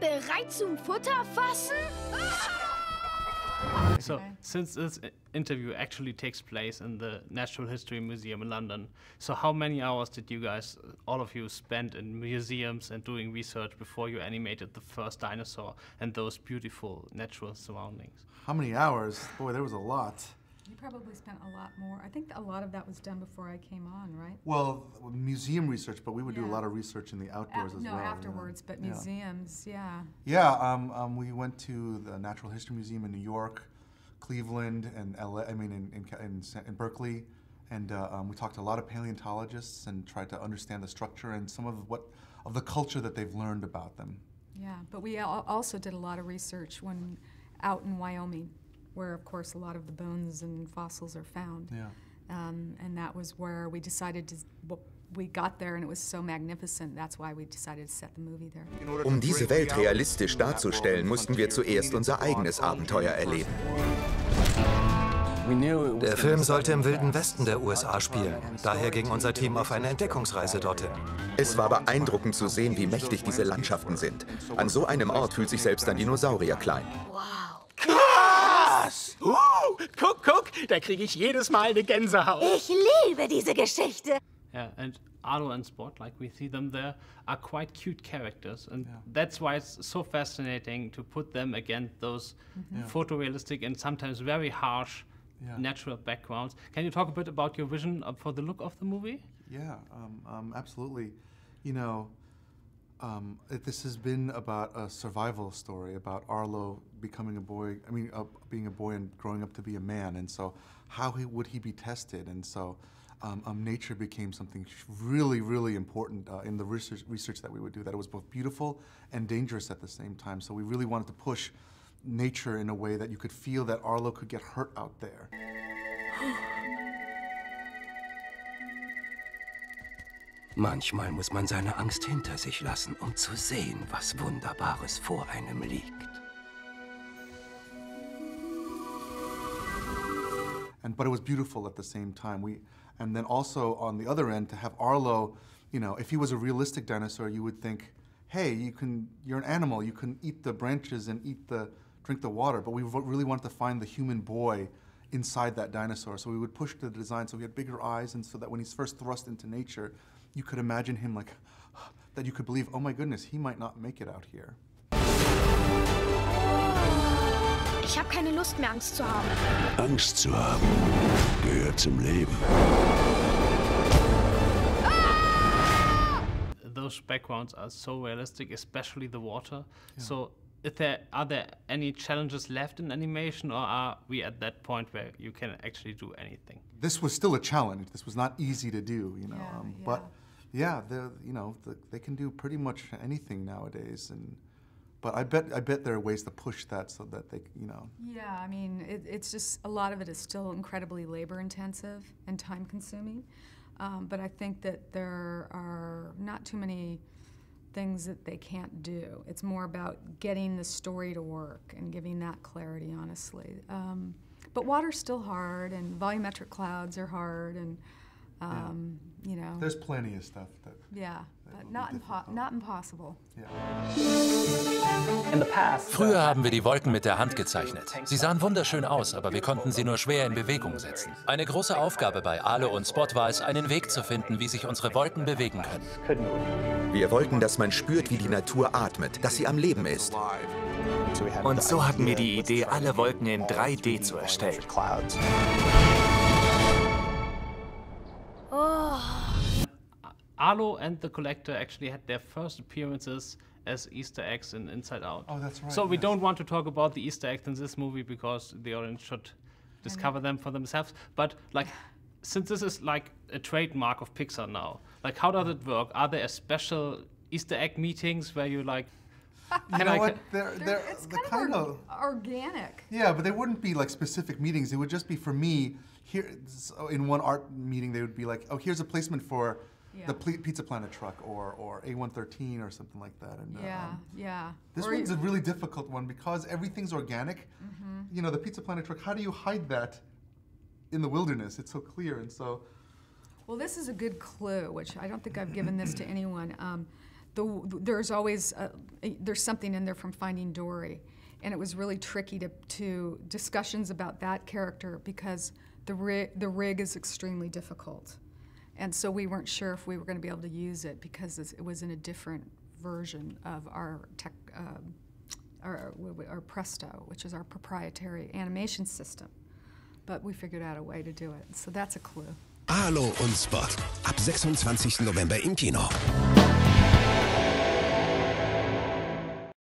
Bereit zum Futter fassen? So, since this interview actually takes place in the Natural History Museum in London, so how many hours did you guys, all of you, spend in museums and doing research before you animated the first dinosaur and those beautiful natural surroundings? How many hours? Boy, there was a lot. You probably spent a lot more. I think a lot of that was done before I came on, right? Well, museum research, but we would do a lot of research in the outdoors as well. No, afterwards, but museums, yeah. Yeah, we went to the Natural History Museum in New York, Cleveland, and LA. I mean, in Berkeley, and we talked to a lot of paleontologists and tried to understand the structure and some of the culture that they've learned about them. Yeah, but we also did a lot of research when out in Wyoming, where, of course, a lot of the bones and fossils are found. Yeah. And that was where we decided to, we got there and it was so magnificent, that's why we decided to set the movie there. Diese Welt realistisch darzustellen, mussten wir zuerst unser eigenes Abenteuer erleben. Der Film sollte im Wilden Westen der USA spielen. Daher ging unser Team auf eine Entdeckungsreise dorthin. Es war beeindruckend zu sehen, wie mächtig diese Landschaften sind. An so einem Ort fühlt sich selbst ein Dinosaurier klein. Wow. Krass! Guck, da kriege ich jedes Mal eine Gänsehaut. Ich liebe diese Geschichte. Yeah, and ARLO and Spot, like we see them there, are quite cute characters, and that's why it's so fascinating to put them against those photorealistic and sometimes very harsh natural backgrounds. Can you talk a bit about your vision for the look of the movie? Yeah, absolutely. You know, this has been about a survival story, about Arlo becoming a boy, being a boy and growing up to be a man, and so how would he be tested? And so nature became something really, really important in the research that we would do, that it was both beautiful and dangerous at the same time. So we really wanted to push nature in a way that you could feel that Arlo could get hurt out there. Manchmal muss man seine Angst hinter sich lassen, zu sehen, was Wunderbares vor einem liegt. But it was beautiful at the same time. And then also on the other end, to have Arlo, you know, if he was a realistic dinosaur, you would think, hey, you're an animal, you can eat the branches and drink the water. But we really wanted to find the human boy inside that dinosaur. So we would push the design so he had bigger eyes, and so that when he's first thrust into nature, you could imagine him like, that you could believe, oh my goodness, he might not make it out here. Ich habe keine Lust mehr, Angst zu haben. Angst zu haben gehört zum Leben. Those backgrounds are so realistic, especially the water. Yeah. So are there any challenges left in animation, or are we at that point where you can actually do anything? This was still a challenge. This was not easy to do, you know. But yeah, they can do pretty much anything nowadays, but I bet there are ways to push that so that they, you know. Yeah, I mean, it's just, a lot of it is still incredibly labor-intensive and time-consuming. But I think that there are not too many things that they can't do. It's more about getting the story to work and giving that clarity, honestly. But water's still hard, and volumetric clouds are hard, and you know. There's plenty of stuff that. Yeah, but not impossible. Früher haben wir die Wolken mit der Hand gezeichnet. Sie sahen wunderschön aus, aber wir konnten sie nur schwer in Bewegung setzen. Eine große Aufgabe bei ARLO und Spot war es, einen Weg zu finden, wie sich unsere Wolken bewegen können. Wir wollten, dass man spürt, wie die Natur atmet, dass sie am Leben ist. Und so hatten wir die Idee, alle Wolken in 3D zu erstellen. ARLO and the Collector actually had their first appearances as Easter eggs in Inside Out. Oh, that's right. So we don't want to talk about the Easter eggs in this movie because the audience should discover them for themselves. But like, since this is like a trademark of Pixar now, like how does it work? Are there special Easter egg meetings where you like? You know what? It's kind of organic. Yeah, but they wouldn't be like specific meetings. It would just be for me. Here, in one art meeting, they would be like, "Oh, here's a placement for the Pizza Planet truck, or A113, or something like that." And this one's a really difficult one because everything's organic. You know, the Pizza Planet truck. How do you hide that in the wilderness? It's so clear, and so. Well, this is a good clue, which I don't think I've given this to anyone. there's always there's something in there from Finding Dory, and it was really tricky to discussions about that character because the rig is extremely difficult, and so we weren't sure if we were going to be able to use it because it was in a different version of our Presto, which is our proprietary animation system. But we figured out a way to do it, so that's a clue. ARLO und Spot. Ab 26. November im Kino.